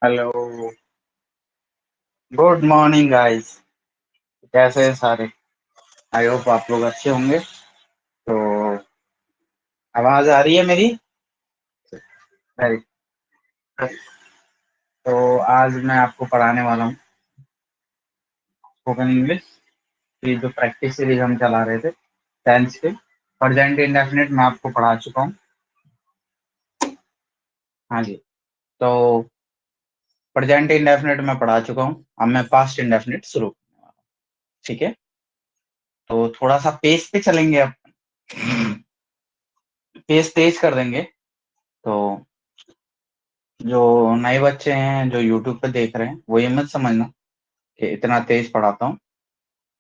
Hello. Good morning guys. कैसे हैं सारे? आई होप आप लोग अच्छे होंगे। तो आवाज आ रही है मेरी? वेरी। तो आज मैं आपको पढ़ाने वाला हूँ स्पोकन इंग्लिश की जो प्रैक्टिस सीरीज हम चला रहे थे टेंस के। प्रेजेंट इंडेफिनिट मैं आपको पढ़ा चुका हूँ। हाँ जी। तो प्रेजेंट इंडेफिनिट मैं पढ़ा चुका हूँ, अब मैं पास्ट इंडेफिनिट शुरू करने वाला हूँ। ठीक है, तो थोड़ा सा पेस पे चलेंगे अब। पेस तेज कर देंगे। तो जो नए बच्चे हैं जो यूट्यूब पे देख रहे हैं वो ये मत समझना कि इतना तेज पढ़ाता हूँ।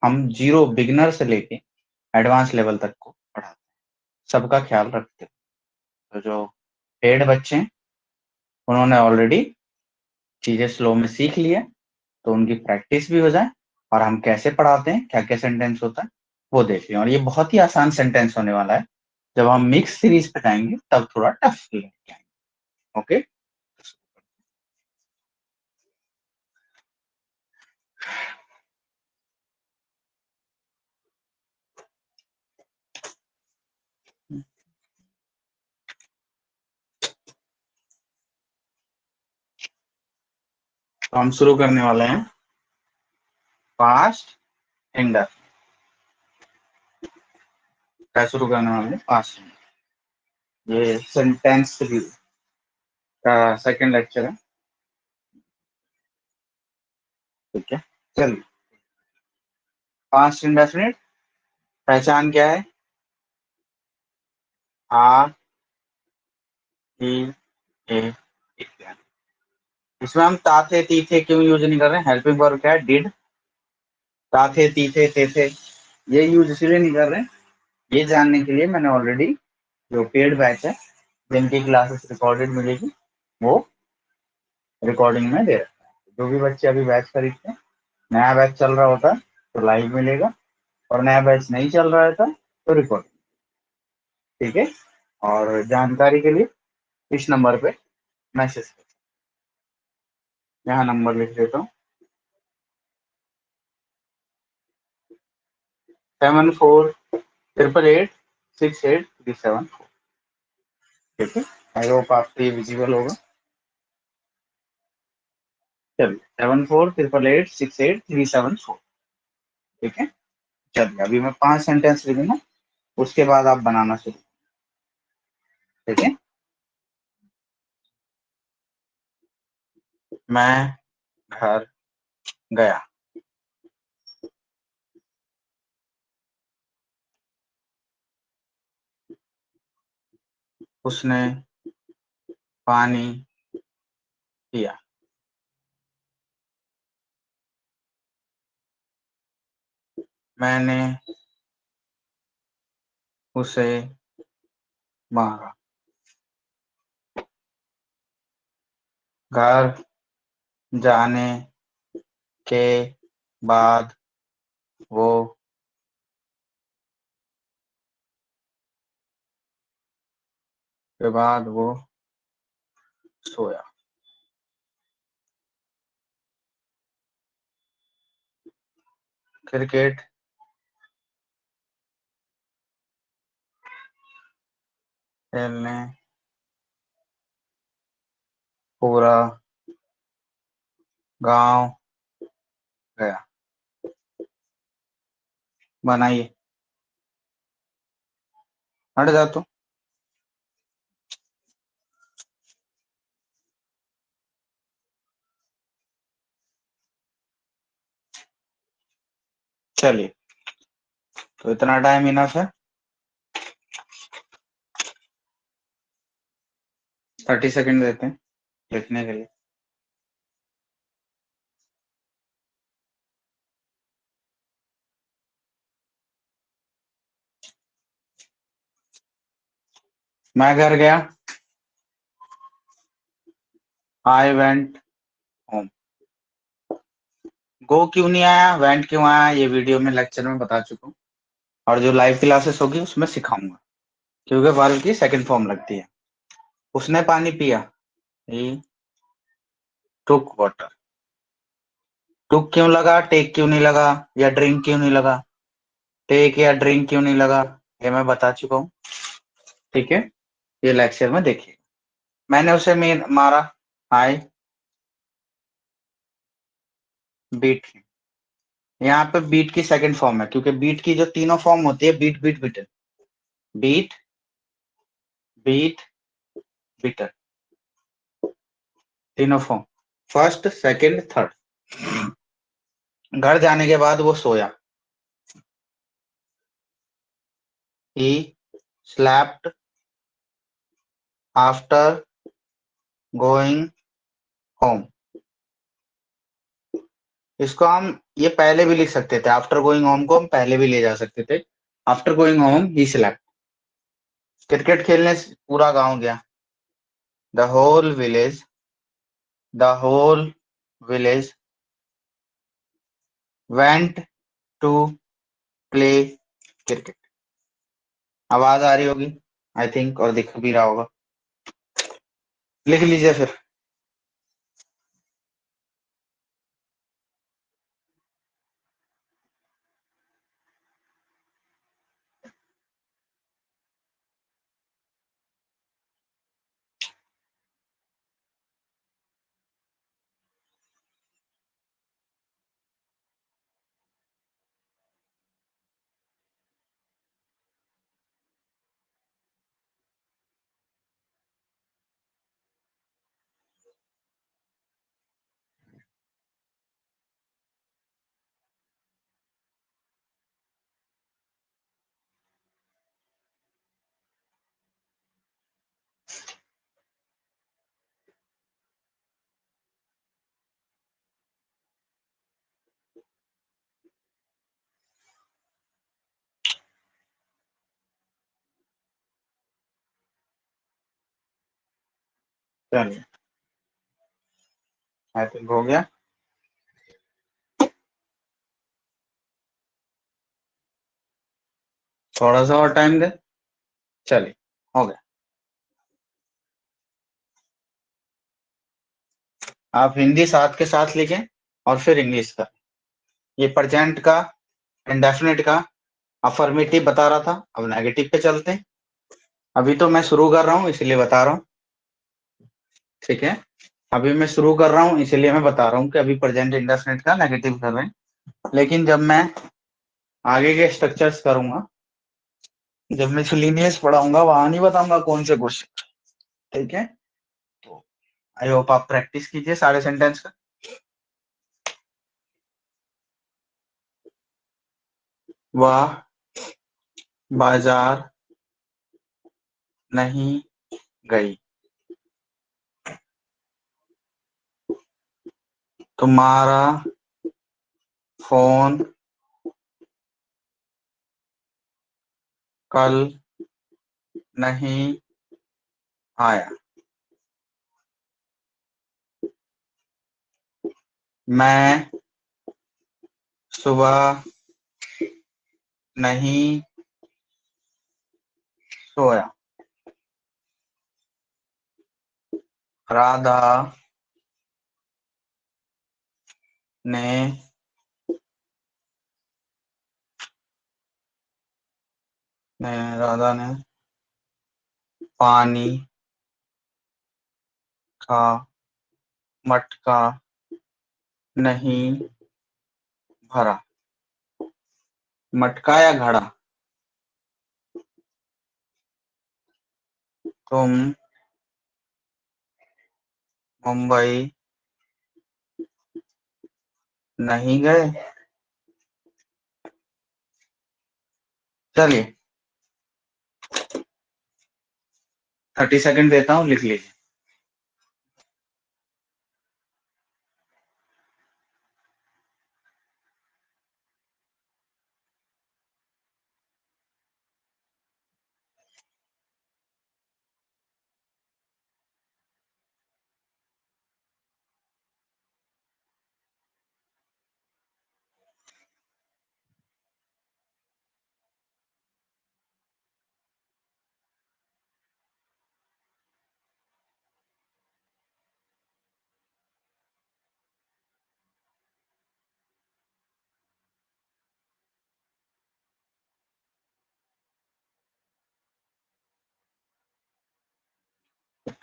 हम जीरो बिगिनर से लेके एडवांस लेवल तक को पढ़ाते हैं, सबका ख्याल रखते हैं। तो जो पेड बच्चे हैं उन्होंने ऑलरेडी चीजें स्लो में सीख ली है, तो उनकी प्रैक्टिस भी हो जाए और हम कैसे पढ़ाते हैं, क्या क्या सेंटेंस होता है वो देख लें। और ये बहुत ही आसान सेंटेंस होने वाला है। जब हम मिक्स सीरीज पे जाएंगे तब थोड़ा टफ लेके आएंगे। ओके, तो हम शुरू करने वाले हैं पास्ट इंडेफिनिट। क्या शुरू करने वाले हैं? पास्ट। ये सेंटेंस का सेकंड लेक्चर है। ठीक है, चलिए। पास्ट इंडेफिनिट पहचान क्या है? आर ई ए इत्यादि। इसमें हम ताथे तीथे क्यों यूज नहीं कर रहे हैं? हेल्पिंग वर्ब क्या है? डिड। ताथे तीथे तेथे ये यूज इसलिए नहीं कर रहे हैं, ये जानने के लिए मैंने ऑलरेडी जो पेड बैच है जिनकी क्लासेस रिकॉर्डेड मिलेगी वो रिकॉर्डिंग में दे रखा है। जो भी बच्चे अभी बैच खरीदते हैं, नया बैच चल रहा होता है तो लाइव मिलेगा, और नया बैच नहीं चल रहा था तो रिकॉर्डिंग। ठीक है, और जानकारी के लिए इस नंबर पे मैसेज कर, यहाँ नंबर लिख देता हूँ 7488868374। ठीक है, आई होप आपको ये विजिबल होगा। चलिए, 7488868374। ठीक है, चलिए अभी मैं 5 सेंटेंस लिखूंगा, उसके बाद आप बनाना शुरू। ठीक है। मैं घर गया। उसने पानी पिया। मैंने उसे मारा। घर जाने के बाद वो सोया। क्रिकेट खेलने पूरा गांव गया। बनाइए, हट जा तू। चलिए, तो इतना टाइम इनफ है। 30 सेकंड देते हैं लिखने के लिए। मैं घर गया। I went home. गो क्यों नहीं आया, वेंट क्यों आया, ये वीडियो में लेक्चर में बता चुका हूँ, और जो लाइव क्लासेस होगी उसमें सिखाऊंगा, क्योंकि वर्ब की सेकंड फॉर्म लगती है। उसने पानी पिया। ई टुक वाटर। टुक क्यों लगा, टेक क्यों नहीं लगा, या ड्रिंक क्यों नहीं लगा? टेक या ड्रिंक क्यों नहीं लगा, ये मैं बता चुका हूँ। ठीक है, ये लेक्चर में देखिए। मैंने उसे मारा। हाय। बीट। यहाँ पे बीट की सेकंड फॉर्म है, क्योंकि बीट की जो तीनों फॉर्म होती है, beat beat beaten, beat beat beaten, तीनों फॉर्म, फर्स्ट सेकंड थर्ड। घर जाने के बाद वो सोया। He slapped after going home. इसको हम ये पहले भी लिख सकते थे, आफ्टर गोइंग होम को हम पहले भी ले जा सकते थे। After going home he slapped. Cricket खेलने से पूरा गांव गया। The whole village, the whole village went to play cricket. आवाज आ रही होगी आई थिंक, और दिख भी रहा होगा। लिख लीजिए फिर। चलिए, आई थिंक हो गया। थोड़ा सा और टाइम दे। चलिए, हो गया। आप हिंदी साथ के साथ लिखें और फिर इंग्लिश का। ये प्रेजेंट का, इंडेफिनिट का अफर्मेटिव बता रहा था, अब नेगेटिव पे चलते हैं। अभी तो मैं शुरू कर रहा हूँ इसलिए बता रहा हूँ। ठीक है, अभी मैं शुरू कर रहा हूँ इसलिए मैं बता रहा हूँ कि अभी प्रेजेंट इंडेफिनिट का नेगेटिव कर रहे हैं। लेकिन जब मैं आगे के स्ट्रक्चर्स करूंगा, जब मैं मिसलिनियस पढ़ाऊंगा, वहां नहीं बताऊंगा कौन से क्वेश्चन। ठीक है, तो आई होप आप प्रैक्टिस कीजिए सारे सेंटेंस का। वह बाजार नहीं गई। तुम्हारा फोन कल नहीं आया। मैं सुबह नहीं सोया। राधा ने राधा ने पानी का मटका नहीं भरा। मटका या घड़ा? तुम मुंबई नहीं गए। चलिए, 30 सेकंड देता हूँ, लिख लीजिए।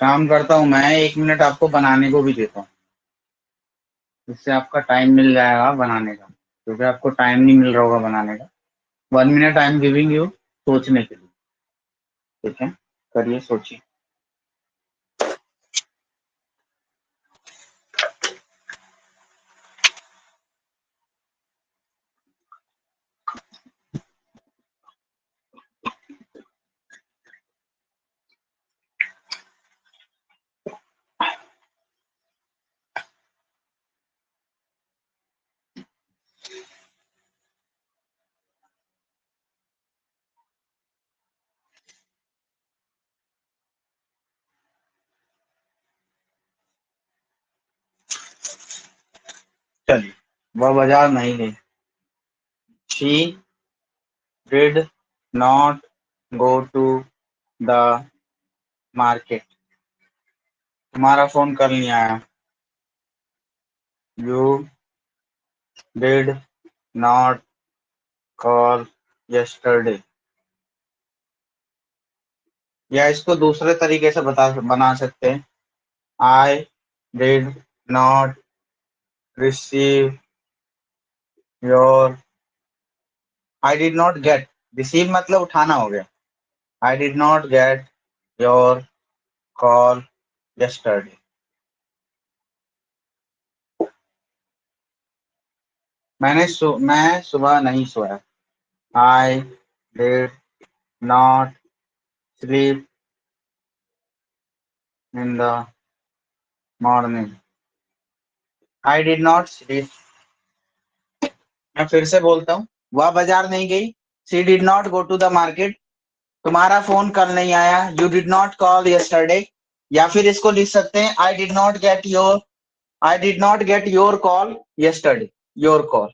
काम करता हूँ मैं, 1 मिनट आपको बनाने को भी देता हूँ। इससे आपका टाइम मिल जाएगा बनाने का, क्योंकि आपको टाइम नहीं मिल रहा होगा बनाने का। 1 minute I am giving you सोचने के लिए। ठीक है, करिए, सोचिए। चलिए, वह बाजार नहीं गई। She did not go to the market. तुम्हारा फोन कल नहीं आया। You did not call yesterday. या इसको दूसरे तरीके से बना सकते हैं। I did not receive your. I did not get, receive मतलब उठाना हो गया। I did not get your call yesterday. मैं सुबह नहीं सोया। I did not sleep in the morning. I did not sleep. मैं फिर से बोलता हूँ, वह बाजार नहीं गई। She did not go to the market. तुम्हारा फोन कल नहीं आया। You did not call yesterday. या फिर इसको लिख सकते हैं, I did not get your call yesterday. Your call,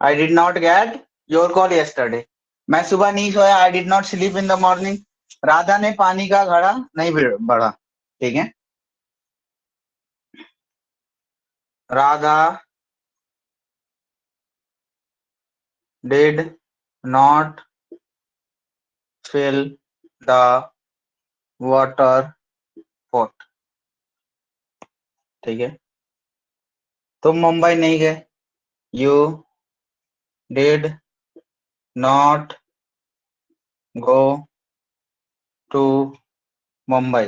I did not get your call yesterday. मैं सुबह नहीं सोया। I did not sleep in the morning. Radha ने पानी का घड़ा नहीं बढ़ा। ठीक है, Radha did not fill the water pot. ठीक है, तुम मुंबई नहीं गए। You did not go to Mumbai.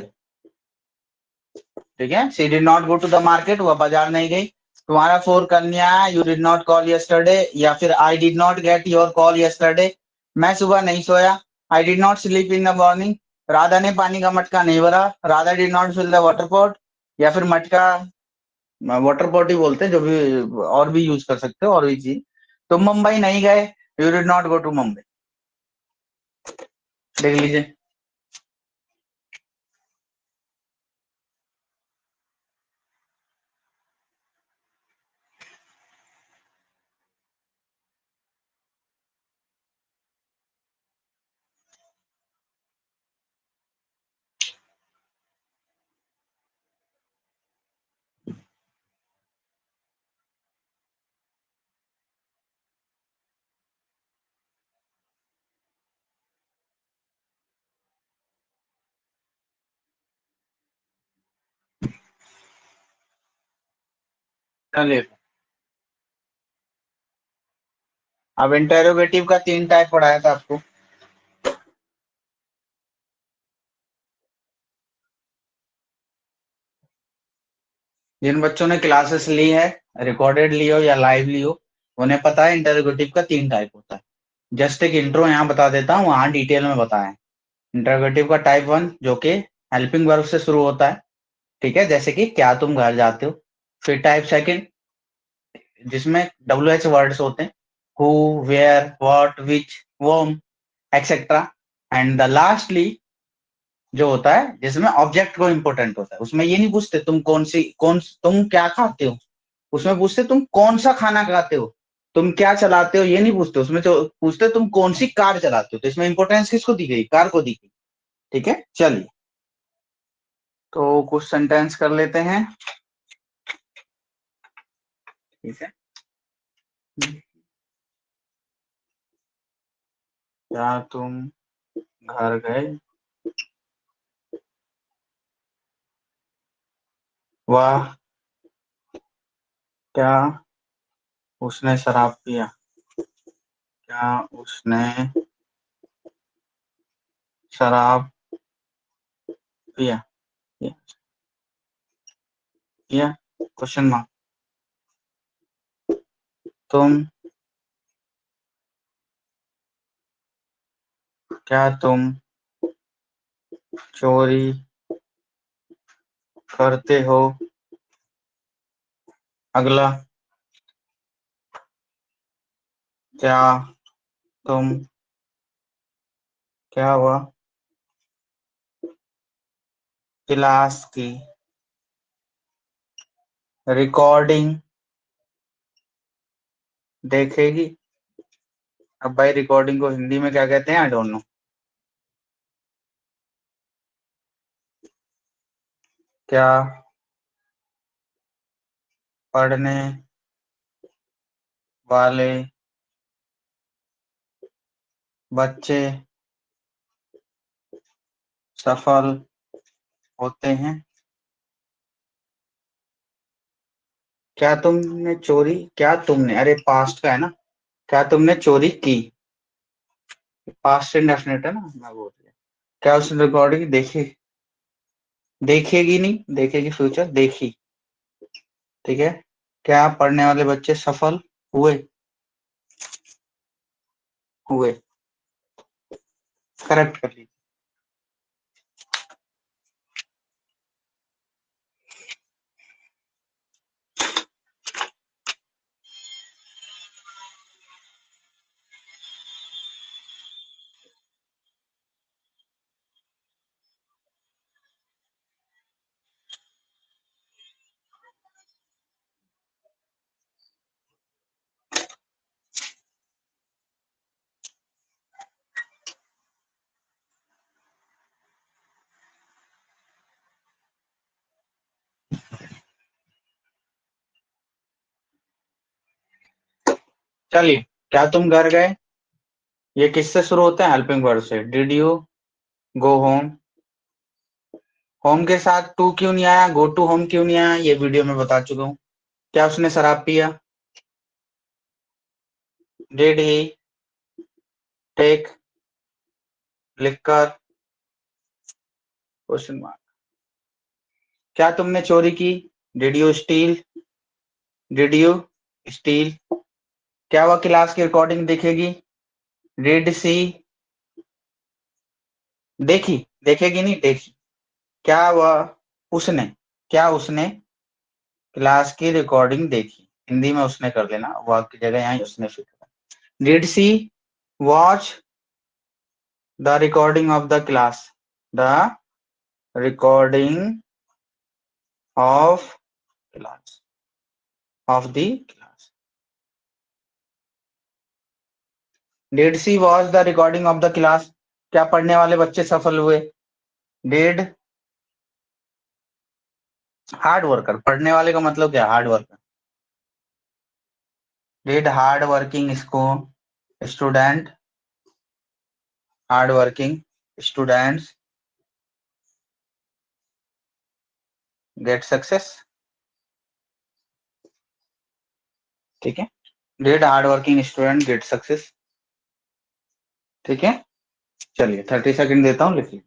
ठीक है, she did not go to the market, वह बाजार नहीं गई। तुम्हारा फोन कल नहीं आया। You did not call yesterday. या फिर I did not get your call yesterday. मैं सुबह नहीं सोया। I did not sleep in the morning. Radha ने पानी का मटका नहीं भरा। Radha did not fill the water pot. या फिर मटका, वाटर पॉट ही बोलते हैं, जो भी और भी यूज कर सकते हो, और भी चीज। तुम मुंबई नहीं गए। You did not go to Mumbai. देख लीजिए। चलिए, अब इंटेरोगेटिव का 3 टाइप पढ़ाया था आपको। जिन बच्चों ने क्लासेस ली है, रिकॉर्डेड ली हो या लाइव ली हो, उन्हें पता है इंटरोगेटिव का 3 टाइप होता है। जस्ट एक इंट्रो यहाँ बता देता हूँ, वहां डिटेल में बताया है। इंटरोगेटिव का टाइप 1 जो कि हेल्पिंग वर्ब से शुरू होता है। ठीक है, जैसे कि क्या तुम घर जाते हो। फिर टाइप सेकंड, जिसमें WH वर्ड्स होते हैं, who, where, what, which, whom, etcetera. And the lastly जो होता है, जिसमें ऑब्जेक्ट को इंपॉर्टेंट होता है। उसमें ये नहीं पूछते तुम क्या खाते हो। उसमें पूछते तुम कौन सा खाना खाते हो। तुम क्या चलाते हो, ये नहीं पूछते। उसमें तो पूछते तुम कौन सी कार चलाते हो। तो इसमें इंपॉर्टेंस किसको दी गई, कार को दी गई। ठीक है, चलिए, तो कुछ सेंटेंस कर लेते हैं। ठीक है, क्या तुम घर गए। वह क्या उसने शराब पिया? क्या उसने शराब पिया? पिया क्वेश्चन मार्क। तुम क्या तुम चोरी करते हो? अगला, क्या तुम क्या हुआ क्लास की रिकॉर्डिंग देखेगी? अब भाई रिकॉर्डिंग को हिंदी में क्या कहते हैं? I don't know. क्या पढ़ने वाले बच्चे सफल होते हैं? क्या तुमने, अरे पास्ट का है ना, क्या तुमने चोरी की? पास्ट इंडेफिनिट है ना, मैं बोल रही हूँ। क्या उसने रिकॉर्डिंग देखी? देखेगी नहीं, देखेगी फ्यूचर, देखी। ठीक है। क्या पढ़ने वाले बच्चे सफल हुए? हुए। करेक्ट कर लीजिए। चलिए, क्या तुम घर गए? ये किससे शुरू होता है? हेल्पिंग वर्ड से। Did you go home? Home के साथ टू क्यों नहीं आया? गो टू होम क्यों नहीं आया? ये वीडियो में बता चुका हूँ। क्या उसने शराब पिया? Did he take liquor? Question mark. क्या तुमने चोरी की? Did you steal? Did you steal? क्या वह क्लास की रिकॉर्डिंग देखेगी? डिड सी देखी? देखेगी नहीं, देखी। क्या वह उसने क्या उसने क्लास की रिकॉर्डिंग देखी? हिंदी में उसने कर लेना, वह की जगह यहाँ उसने फिर करना। Did she watch the recording of the class? The recording of class of the class. Did she watch the recording of the class? क्या पढ़ने वाले बच्चे सफल हुए? डिड हार्ड वर्कर, पढ़ने वाले का मतलब क्या? Hard worker. Did hard working student hard working students get success? ठीक है। Did hard working student get success? ठीक है। चलिए 30 सेकंड देता हूँ, लिखिए।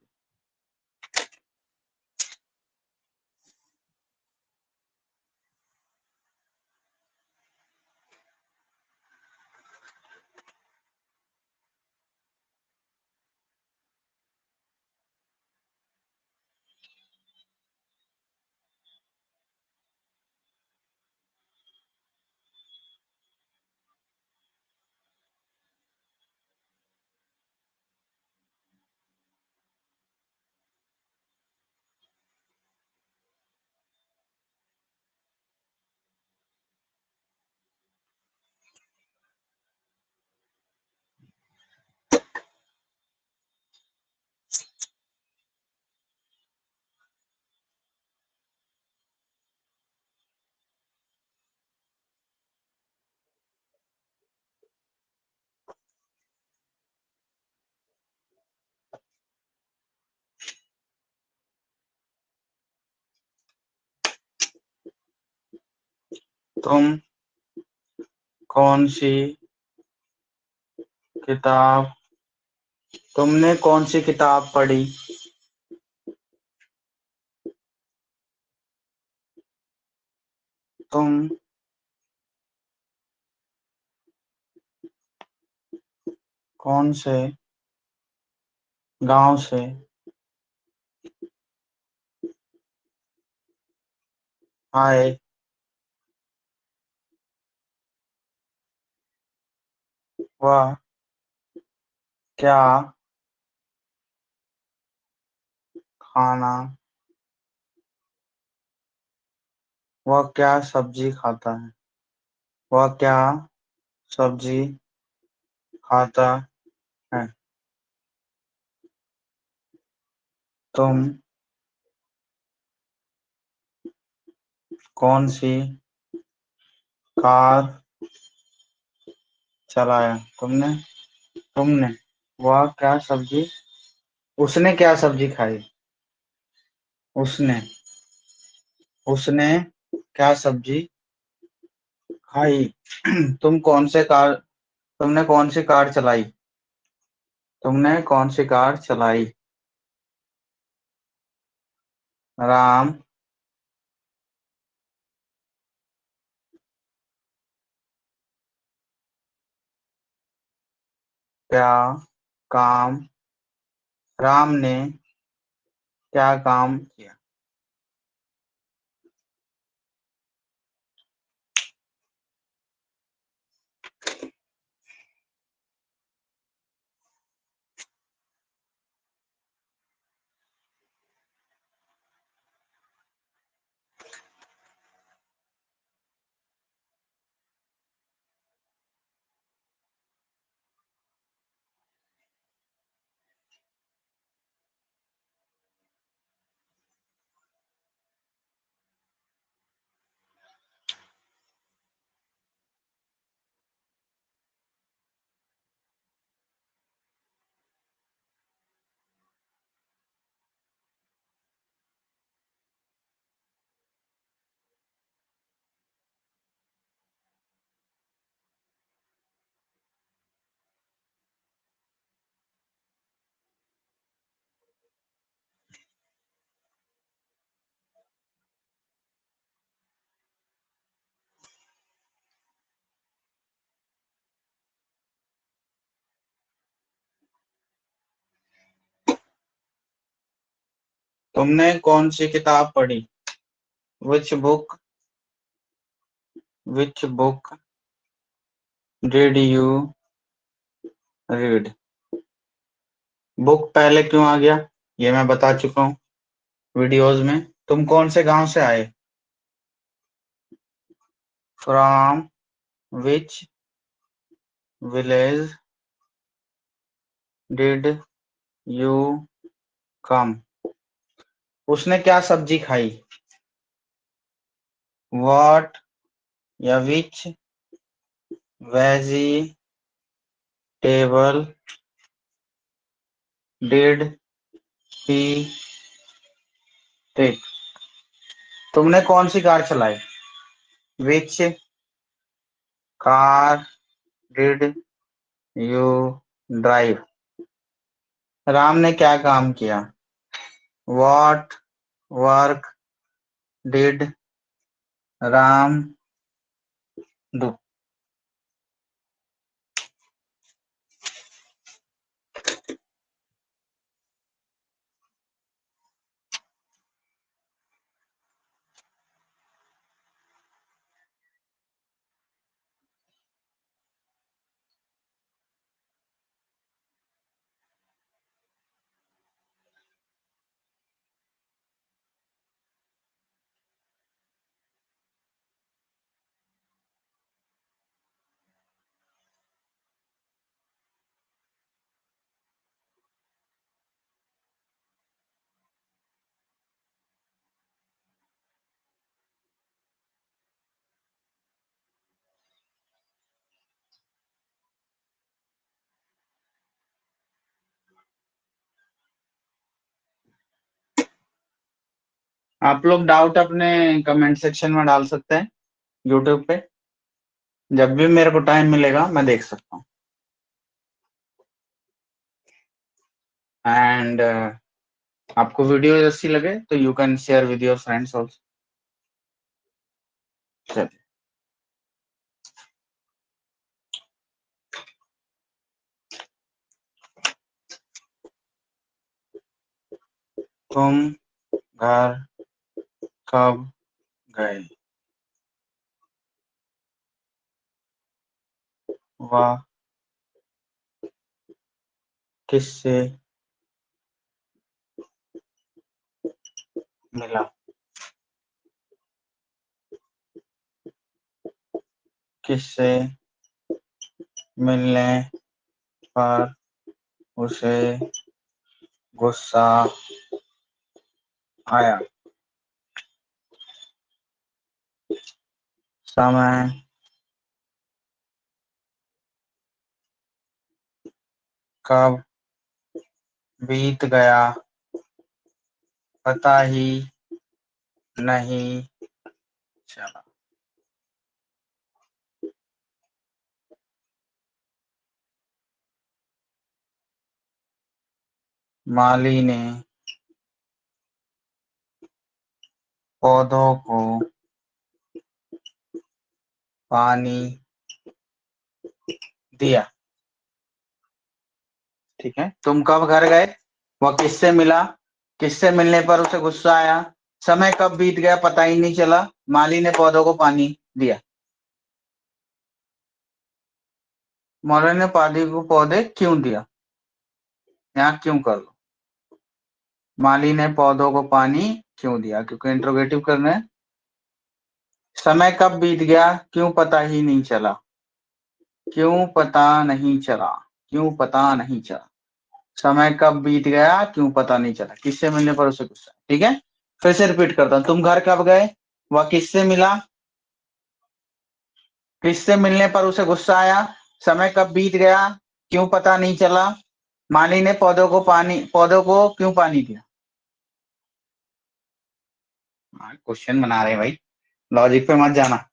तुम कौन सी किताब तुमने कौन सी किताब पढ़ी? तुम कौन से गांव से आए? वह क्या खाना वह क्या सब्जी खाता है? वह क्या सब्जी खाता है? तुम कौन सी कार चलाया? तुमने वह क्या सब्जी उसने क्या सब्जी खाई? उसने उसने क्या सब्जी खाई? तुम कौन से कार तुमने कौन सी कार चलाई? तुमने कौन सी कार चलाई? राम क्या काम राम ने क्या काम किया? तुमने कौन सी किताब पढ़ी? Which book which book did you read? Book पहले क्यों आ गया ये मैं बता चुका हूँ वीडियोज में। तुम कौन से गांव से आए? From which village did you come? उसने क्या सब्जी खाई? व्हाट या which vegetable did he take? तुमने कौन सी कार चलाई? Which car did you drive? Ram ने क्या काम किया? What work did Ram do? आप लोग डाउट अपने कमेंट सेक्शन में डाल सकते हैं यूट्यूब पे जब भी मेरे को टाइम मिलेगा मैं देख सकता हूँ। एंड आपको वीडियो अच्छी लगे तो you can share with your friends also. चलिए, तुम घर कब गए? वह किससे मिला? किससे मिलने पर उसे गुस्सा आया? समय कब बीत गया पता ही नहीं चला। माली ने पौधों को पानी दिया। ठीक है, तुम कब घर गए? वह किससे मिला? किससे मिलने पर उसे गुस्सा आया? समय कब बीत गया पता ही नहीं चला। माली ने पौधों को पानी दिया। मौलाना ने पादी को पौधे क्यों दिया? यहाँ क्यों कर लो। माली ने पौधों को पानी क्यों दिया, क्योंकि इंट्रोगेटिव करना है। समय कब बीत गया क्यों पता ही नहीं चला। क्यों पता नहीं चला। क्यों पता नहीं चला। समय कब बीत गया क्यों पता नहीं चला। किससे मिलने पर उसे गुस्सा। ठीक है, फिर से रिपीट करता हूं। तुम घर कब गए? वह किससे मिला? किससे मिलने पर उसे गुस्सा आया? समय कब बीत गया क्यों पता नहीं चला। माली ने पौधों को क्यों पानी दिया। क्वेश्चन बना रहे हैं भाई, लॉजिक पे मत जाना।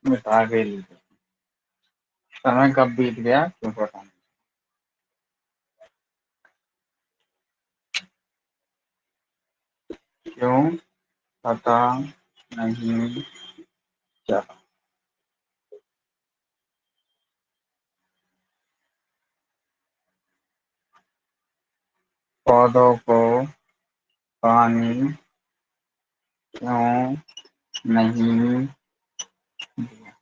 मिटा के लीजिए। समय कब बीत गया क्यों पता नहीं। क्यों पता नहीं चला। पौधों को पानी क्यों नहीं दिया।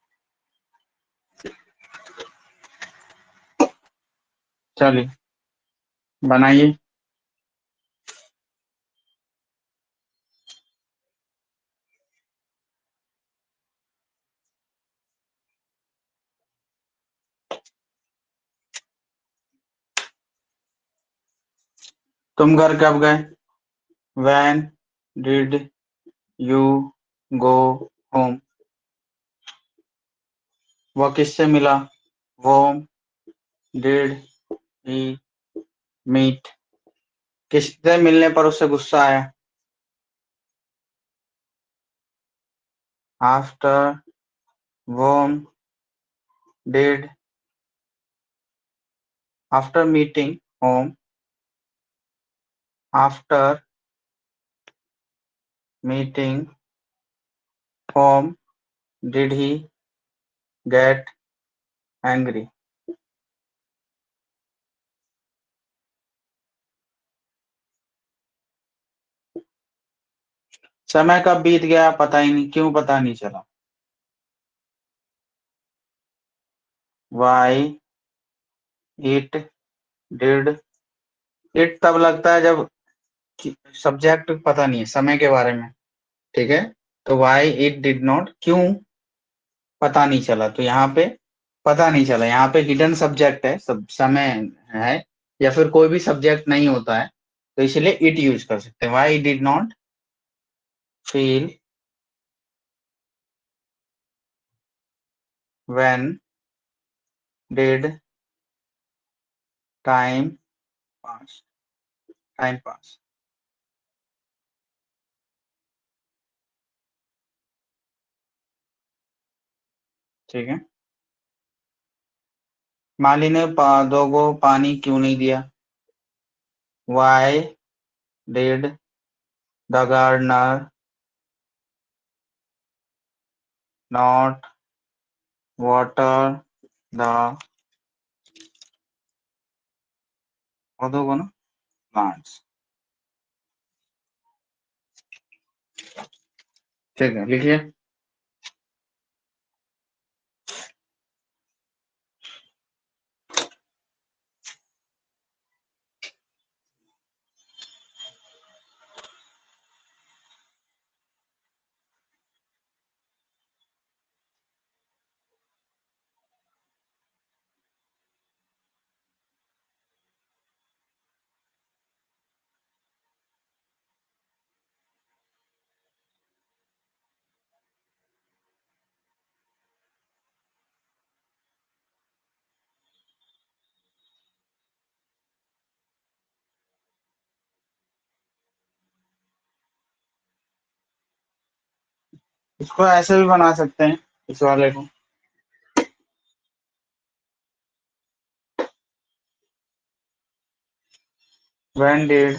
चलिए बनाइए। तुम घर कब गए? When did you go home? वह किससे मिला? Whom did he meet? किससे मिलने पर उसे गुस्सा आया? After whom did after meeting whom? After meeting whom did he get angry? समय कब बीत गया पता ही नहीं क्यों पता नहीं चला। Why it did. इट तब लगता है जब सब्जेक्ट पता नहीं है समय के बारे में, ठीक है। तो वाई इट डिड नॉट, क्यों पता नहीं चला, तो यहाँ पे पता नहीं चला, यहाँ पे हिडन सब्जेक्ट है, सब समय है, या फिर कोई भी सब्जेक्ट नहीं होता है, तो इसलिए इट यूज कर सकते हैं। Why did not feel when did time pass, time pass. ठीक है। माली ने पौधों को पानी क्यों नहीं दिया? Why did the gardener not water the, पौधों को ना, प्लांट्स। ठीक है, लिखिए। इसको ऐसे भी बना सकते हैं, इस वाले को। When did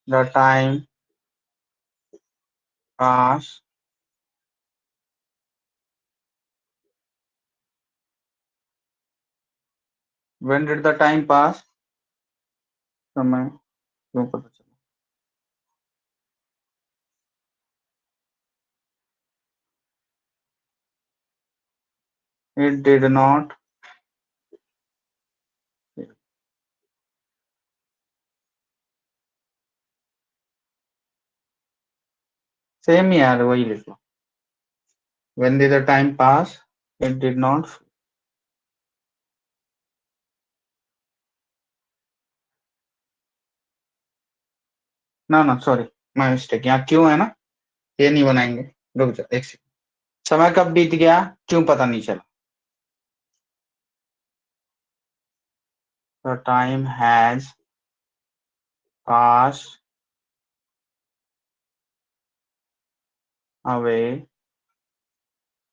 the time pass? When did the time pass? समय क्यों पता चला? It did not. सेम ही यार, वही लिख लो। When did the time pass? It did not. ना ना सॉरी, माय मिस्टेक, यहाँ क्यों है ना, ये नहीं बनाएंगे। रुक जा एक सेकंड। समय कब बीत गया, क्यों पता नहीं चला? The time has passed away.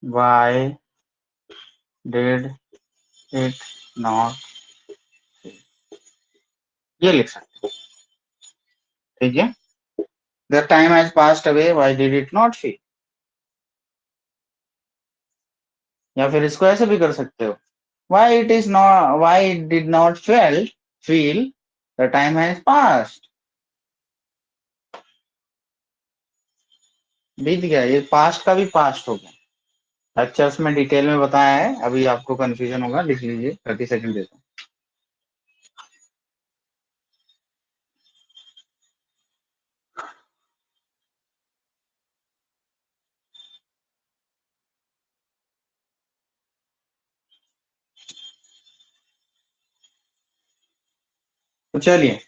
Why did it not? ये लिख सकते हैं, ठीक है। The time has passed away. Why did it not feel? या फिर इसको ऐसे भी कर सकते हो, why it is not, why it did not feel the time has passed। बीत गया, ये पास्ट का भी पास्ट हो गया। अच्छा, उसमें डिटेल में बताया है, अभी आपको कंफ्यूजन होगा, लिख लीजिए, 30 सेकंड देता हूँ। तो चलिए,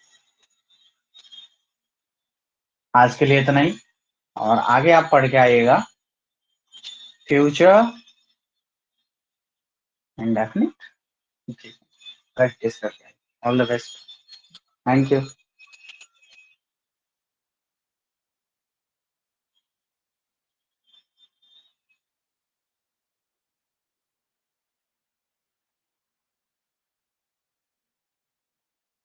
आज के लिए इतना ही, और आगे आप पढ़ के आइएगा फ्यूचर इंडेफिनिट, प्रैक्टिस करके। All the best, thank you.